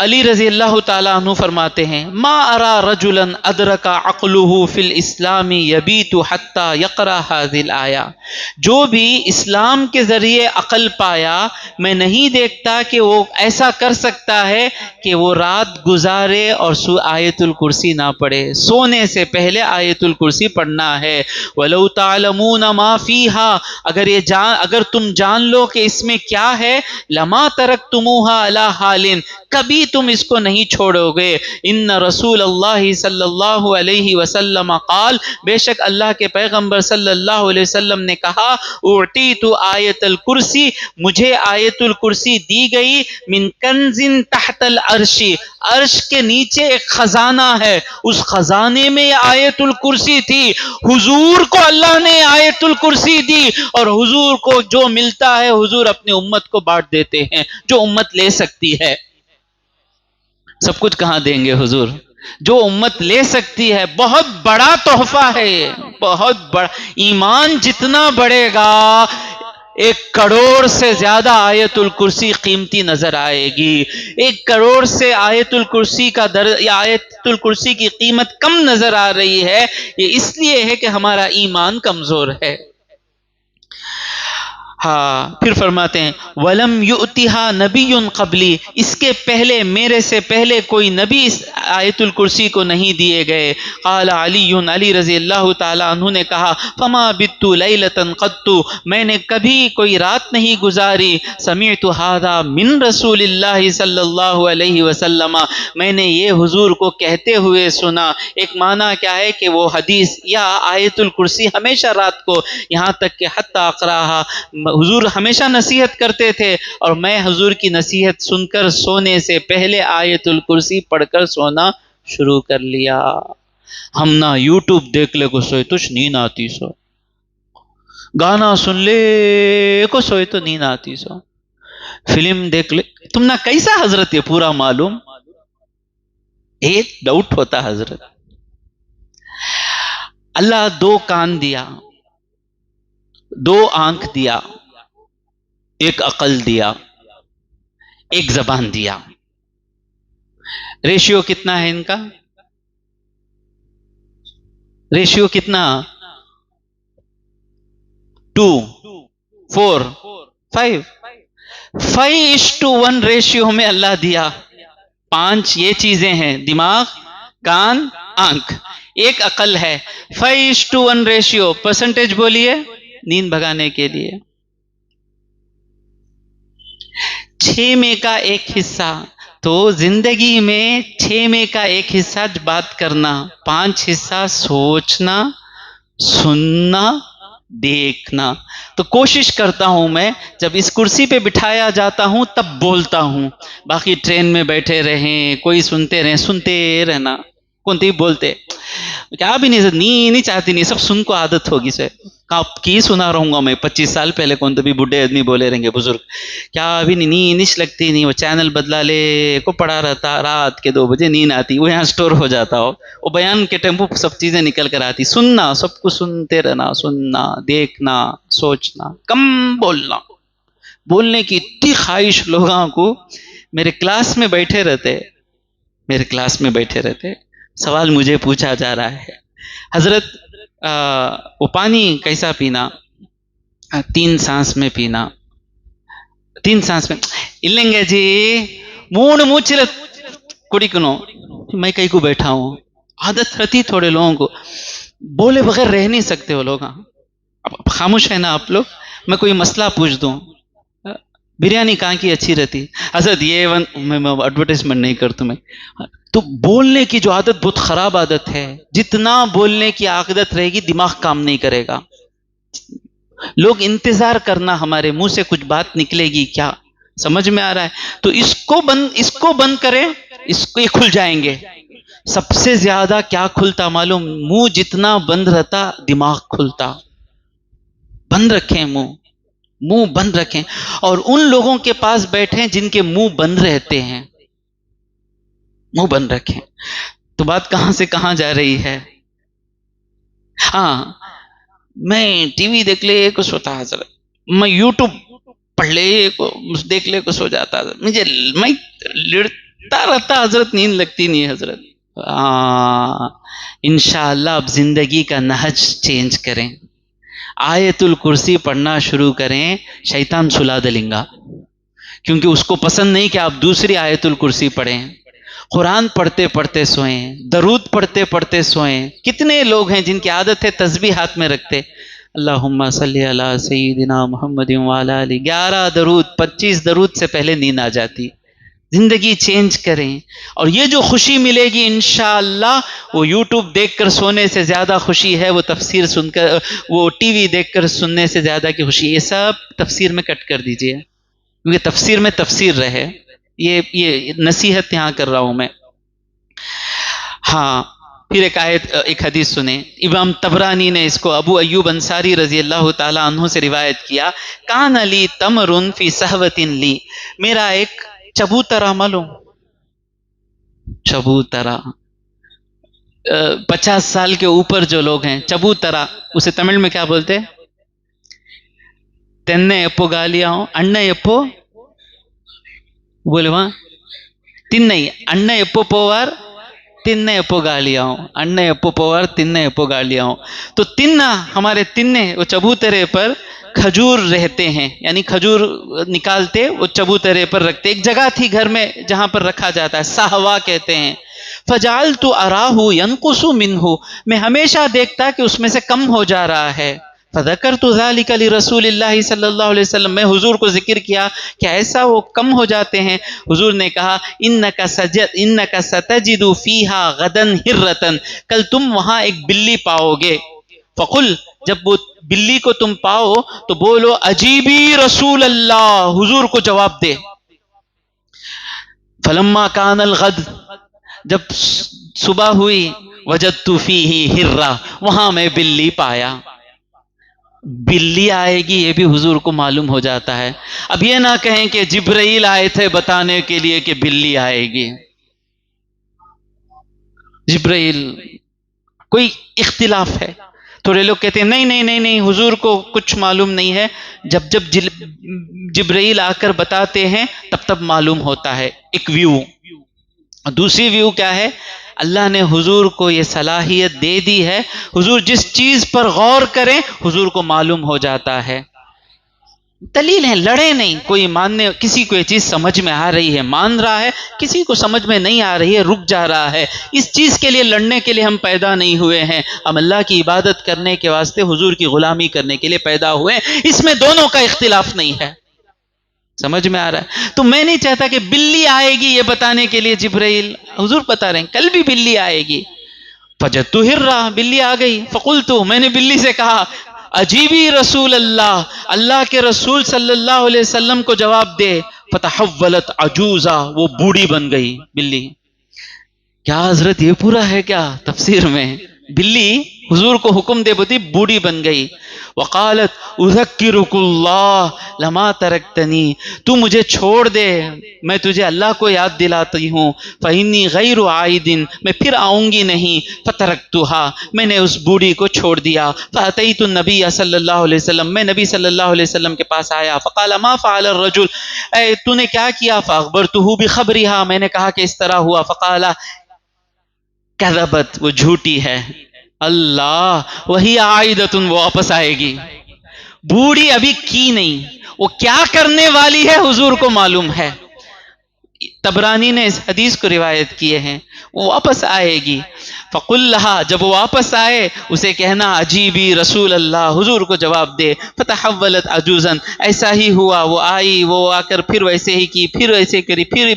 علی رضی اللہ تعالیٰ عنہ فرماتے ہیں ما ارا رجلا ادرک عقلہ فی الاسلام یبیت حتی یقرأ هذه الآیہ، جو بھی اسلام کے ذریعے عقل پایا میں نہیں دیکھتا کہ وہ ایسا کر سکتا ہے کہ وہ رات گزارے اور آیت الکرسی نہ پڑھے، سونے سے پہلے آیت الکرسی پڑھنا ہے۔ وَلَوْ تَعْلَمُونَ مَا فِيهَا، اگر تم جان لو کہ اس میں کیا ہے، لَمَا تَرَكْتُمُوهَا عَلَى حَالٍ، کبھی تم اس کو نہیں چھوڑو گے۔ ان رسول اللہ صلی اللہ علیہ وسلم قال، بے شک اللہ کے پیغمبر صلی اللہ علیہ وسلم نے کہا، اعطیت آیت الکرسی، مجھے آیت الکرسی دی گئی، من کنز تحت العرش، عرش کے نیچے ایک خزانہ ہے، اس خزانے میں یہ آیت الکرسی تھی۔ حضور کو اللہ نے آیت الکرسی دی، اور حضور کو جو ملتا ہے حضور اپنی امت کو بانٹ دیتے ہیں، جو امت لے سکتی ہے۔ سب کچھ کہاں دیں گے حضور؟ جو امت لے سکتی ہے، بہت بڑا تحفہ ہے یہ، بہت بڑا۔ ایمان جتنا بڑھے گا 1 کروڑ سے زیادہ آیت الکرسی قیمتی نظر آئے گی۔ 1 کروڑ سے آیت الکرسی کا آیت الکرسی کی قیمت کم نظر آ رہی ہے، یہ اس لیے ہے کہ ہمارا ایمان کمزور ہے۔ ہاں، پھر فرماتے ہیں وَلَمْ يُؤْتِهَا نَبِيٌّ قَبْلِي، اس کے پہلے، میرے سے پہلے کوئی نبی اس آیت الکرسی کو نہیں دیے گئے۔ قال علی، علی رضی اللہ تعالیٰ عنہ نے کہا، فما بت لیلۃ قط، میں نے کبھی کوئی رات نہیں گزاری، سمعت هذا من رسول اللہ صلی اللہ علیہ وسلم، میں نے یہ حضور کو کہتے ہوئے سنا۔ ایک معنی کیا ہے کہ وہ حدیث یا آیت الکرسی ہمیشہ رات کو، یہاں تک کہ حتی اقراها، حضور ہمیشہ نصیحت کرتے تھے، اور میں حضور کی نصیحت سن کر سونے سے پہلے آیت الکرسی پڑھ کر سونا شروع کر لیا۔ ہم نہ یوٹیوب دیکھ لے کو سوئے تجھ نیند آتی سو، گانا سن لے کو سوئے تو نیند آتی سو، فلم دیکھ لے تم نہ کیسا حضرت، یہ پورا معلوم؟ ایک ڈاؤٹ ہوتا حضرت۔ اللہ 2 کان دیا، 2 آنکھ دیا، 1 عقل دیا، 1 زبان دیا۔ ریشیو کتنا ہے ان کا؟ ریشیو کتنا؟ 2 4 5 5:1 ریشیو میں اللہ دیا۔ 5 یہ چیزیں ہیں، دماغ، کان، آنکھ، 1 عقل ہے۔ 5:1 ریشیو، پرسنٹیج بولیے نیند بھگانے کے لیے۔ 6 میں کا 1 حصہ، تو زندگی میں 6 میں کا 1 حصہ بات کرنا، 5 حصہ سوچنا، سننا، دیکھنا۔ تو کوشش کرتا ہوں میں جب اس کرسی پہ بٹھایا جاتا ہوں تب بولتا ہوں، باقی ٹرین میں بیٹھے رہیں، کوئی سنتے رہیں، سنتے رہنا، کونتی بولتے کیا بھی نہیں چاہتی، نہیں سب سن کو عادت ہوگی سے آپ کی سنا رہوں گا میں۔ 25 سال پہلے کون تو بھی بڈھے آدمی بولے رہیں گے، بزرگ، کیا ابھی نہیں نش لگتی نہیں، وہ چینل بدلا لے کو پڑا رہتا، رات کے 2 بجے نیند آتی، وہ یہاں سٹور ہو جاتا ہو، وہ بیان کے ٹیمپو سب چیزیں نکل کر آتی۔ سننا، سب کو سنتے رہنا، سننا، دیکھنا، سوچنا، کم بولنا۔ بولنے کی اتنی خواہش لوگوں کو، میرے کلاس میں بیٹھے رہتے، سوال مجھے پوچھا جا رہا ہے، حضرت وہ پانی کیسا پینا؟ 3 سانس میں پینا، 3 سانس میں இல்லைங்க جی 3 மூச்சுல குடிக்கணும்۔ میں کہیں کو بیٹھا ہوں، عادت رہتی تھوڑے لوگوں کو، بولے بغیر رہ نہیں سکتے وہ لوگ۔ اب خاموش ہے نا آپ لوگ، میں کوئی مسئلہ پوچھ دوں، بریانی کہاں کی اچھی رہتی؟ حضرت یہ میں ایڈورٹائزمنٹ نہیں کرتا میں، تو بولنے کی جو عادت بہت خراب عادت ہے، جتنا بولنے کی عادت رہے گی دماغ کام نہیں کرے گا۔ لوگ انتظار کرنا ہمارے منہ سے کچھ بات نکلے گی کیا، سمجھ میں آ رہا ہے؟ تو اس کو بند کریں، اس کو یہ کھل جائیں گے۔ سب سے زیادہ کیا کھلتا معلوم؟ منہ جتنا بند رہتا دماغ کھلتا۔ بند رکھیں منہ بند رکھیں، اور ان لوگوں کے پاس بیٹھیں جن کے منہ بند رہتے ہیں، منہ بند رکھیں۔ تو بات کہاں سے کہاں جا رہی ہے؟ ہاں، میں ٹی وی دیکھ لے کو سوتا حضرت، میں یوٹیوب پڑھ لے کو دیکھ لے کو سو جاتا، میں رہتا حضرت، نیند لگتی نہیں حضرت. انشاءاللہ اب زندگی کا نہج چینج کریں، آیت الکرسی پڑھنا شروع کریں، شیطان سلا دلیں گا، کیونکہ اس کو پسند نہیں کہ آپ دوسری آیت الکرسی پڑھیں. قرآن پڑھتے پڑھتے سوئیں، درود پڑھتے پڑھتے سوئیں. کتنے لوگ ہیں جن کی عادت ہے تسبیح ہاتھ میں رکھتے، اللہم صلی علی سیدنا محمد وعلی آلہ، 11 درود 25 درود سے پہلے نیند آ جاتی. زندگی چینج کریں، اور یہ جو خوشی ملے گی انشاءاللہ وہ یوٹیوب دیکھ کر سونے سے زیادہ خوشی ہے، وہ تفسیر سن کر، وہ ٹی وی دیکھ کر سننے سے زیادہ کی خوشی. یہ سب تفسیر میں کٹ کر دیجئے، کیونکہ تفسیر میں تفسیر رہے. یہ نصیحت یہاں کر رہا ہوں میں. ہاں، پھر ایک حدیث سنیں. امام طبرانی نے اس کو ابو ایوب انصاری رضی اللہ تعالی عنہ سے روایت کیا. کان لی تمر فی صحوۃ لی، میرا ایک چبوترا معلوم، چبوترا 50 سال کے اوپر جو لوگ ہیں، چبوترا اسے تمل میں کیا بولتے؟ تنے اپو گالیاؤں، اಣ್ಣ اپو بولے وہاں تین اಣ್ಣ اپو پوار تنے اپو گالیاؤں، اಣ್ಣ اپو پوار تنے اپو گالیاؤں. تو تنا ہمارے تنے وہ چبوترے پر کھجور رہتے ہیں، یعنی کھجور نکالتے وہ چبوترے پر رکھتے. ایک جگہ تھی گھر میں جہاں پر رکھا جاتا ہے، سہوا کہتے ہیں. فجعلت اراہ ينقص منہ، میں ہمیشہ دیکھتا کہ اس میں سے کم ہو جا رہا ہے. فذکرت ذلک لرسول اللہ صلی اللہ علیہ وسلم، میں حضور کو ذکر کیا کہ ایسا وہ کم ہو جاتے ہیں. حضور نے کہا انک ستجد فیہا غدا ہرۃ، کل تم وہاں ایک بلی پاؤ گے. فقل، جب وہ بلی کو تم پاؤ تو بولو عجیبی رسول اللہ، حضور کو جواب دے. فلما کان الغد، جب صبح ہوئی، وجدت فیہ ہرہ، وہاں میں بلی پایا. بلی آئے گی یہ بھی حضور کو معلوم ہو جاتا ہے. اب یہ نہ کہیں کہ جبرائیل آئے تھے بتانے کے لیے کہ بلی آئے گی. جبرائیل کوئی اختلاف ہے. تھوڑے لوگ کہتے ہیں نہیں نہیں نہیں نہیں، حضور کو کچھ معلوم نہیں ہے. جب جب جبرائیل آ کر بتاتے ہیں تب تب معلوم ہوتا ہے. ایک ویو. دوسری ویو کیا ہے؟ اللہ نے حضور کو یہ صلاحیت دے دی ہے، حضور جس چیز پر غور کریں حضور کو معلوم ہو جاتا ہے. دلیل ہے، لڑے نہیں. کوئی ماننے، کسی کو یہ چیز سمجھ میں آ رہی ہے مان رہا ہے، کسی کو سمجھ میں نہیں آ رہی ہے رک جا رہا ہے. اس چیز کے لیے لڑنے کے لیے ہم پیدا نہیں ہوئے ہیں، ہم اللہ کی عبادت کرنے کے واسطے حضور کی غلامی کرنے کے لیے پیدا ہوئے ہیں. اس میں دونوں کا اختلاف نہیں ہے. سمجھ میں آ رہا ہے؟ تو میں نہیں چاہتا کہ بلی آئے گی یہ بتانے کے لیے جبرائیل، حضور بتا رہے ہیں کل بھی بلی آئے گی. فجدت ہرہ، بلی آ گئی. فقلت، میں نے بلی سے کہا عجیبی رسول اللہ، اللہ کے رسول صلی اللہ علیہ وسلم کو جواب دے. فتحولت عجوزہ، وہ بوڑھی بن گئی بلی. کیا حضرت یہ پورا ہے کیا تفسیر میں؟ بلی حضور کو حکم دے بتی بوڑھی بن گئی. وقالت اذکرک اللہ لما ترکتنی، تو مجھے چھوڑ دے، میں تجھے اللہ کو یاد دلاتی ہوں. فإنی غیر عائد، میں پھر آؤں گی نہیں. فترکتها، میں نے اس بوڑھی کو چھوڑ دیا. فأتیت النبی صلی اللہ علیہ وسلم، میں نبی صلی اللہ علیہ وسلم کے پاس آیا. فقال ما فعل الرجل، اے تو نے کیا کیا؟ فاخبرته بخبرها، میں نے کہا کہ اس طرح ہوا. فقال کذبت، وہ جھوٹی ہے. اللہ، وہی عائدۃ، وہ واپس آئے گی. بوڑھی ابھی کی نہیں، وہ کیا کرنے والی ہے حضور کو معلوم ہے. طبرانی نے اس حدیث کو روایت کیے ہیں، وہ واپس آئے گی. فقل لہا، جب وہ واپس آئے اسے کہنا عجیبی رسول اللہ، حضور کو جواب دے. فتحولت عجوزا، ایسا ہی ہوا، وہ آئی، وہ آ کر پھر ویسے ہی کی، پھر ویسے کری، پھر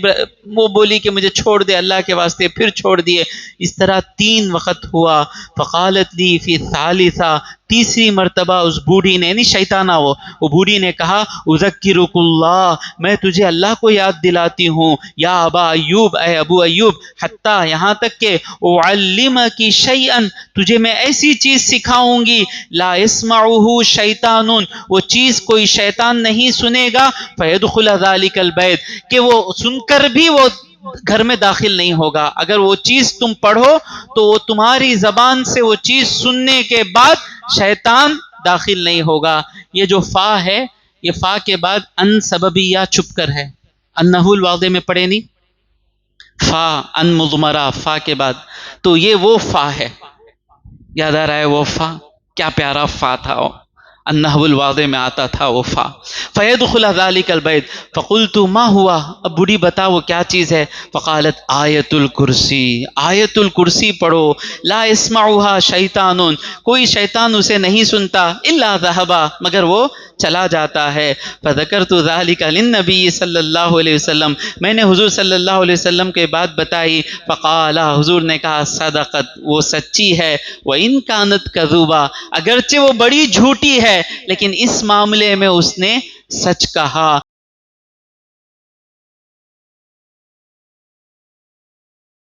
وہ بولی کہ مجھے چھوڑ دے اللہ کے واسطے، پھر چھوڑ دیے. اس طرح 3 وقت ہوا. فقالت لی فی الثالثہ، تیسری مرتبہ اس بوڑھی نے، یعنی شیطانہ وہ بوڑھی نے کہا اذکرک اللہ، میں تجھے اللہ کو یاد دلاتی ہوں. یا ابا ایوب، اے ابو ایوب، حتیٰ یہاں تک کہ اعلمک شیئا، تجھے میں ایسی چیز سکھاؤں گی لا يسمعہ شیطان، وہ چیز کوئی شیطان نہیں سنے گا. فیدخل ذلک البیت، کہ وہ سن کر بھی وہ گھر میں داخل نہیں ہوگا. اگر وہ چیز تم پڑھو تو وہ تمہاری زبان سے وہ چیز سننے کے بعد شیطان داخل نہیں ہوگا. یہ جو فا ہے، یہ فا کے بعد ان سببیہ چھپ کر ہے. النحو الواضح میں پڑھے نہیں؟ فا ان مضمرہ، فا کے بعد، تو یہ وہ فا ہے، یاد آ رہا ہے وہ فا؟ کیا پیارا فا تھا وہ، النحو الواضح میں آتا تھا وہ فا۔ فیدخل ذلک البیت فقلت ما ہوا، اب بوڑھی بتا وہ کیا چیز ہے؟ فقالت آیت الکرسی، آیت الکرسی پڑھو، لا يسمعها شیطان، کوئی شیطان اسے نہیں سنتا، الا ذهب، مگر وہ چلا جاتا ہے۔ فذکرت ذلک للنبی صلی اللہ علیہ وسلم، میں نے حضور صلی اللہ علیہ وسلم کے بات بتائی، فقال، حضور نے کہا صدقت، وہ سچی ہے، وَإِن كَانَتْ كَذُوبًا، اگرچہ وہ بڑی جھوٹی ہے لیکن اس معاملے میں اس نے سچ کہا۔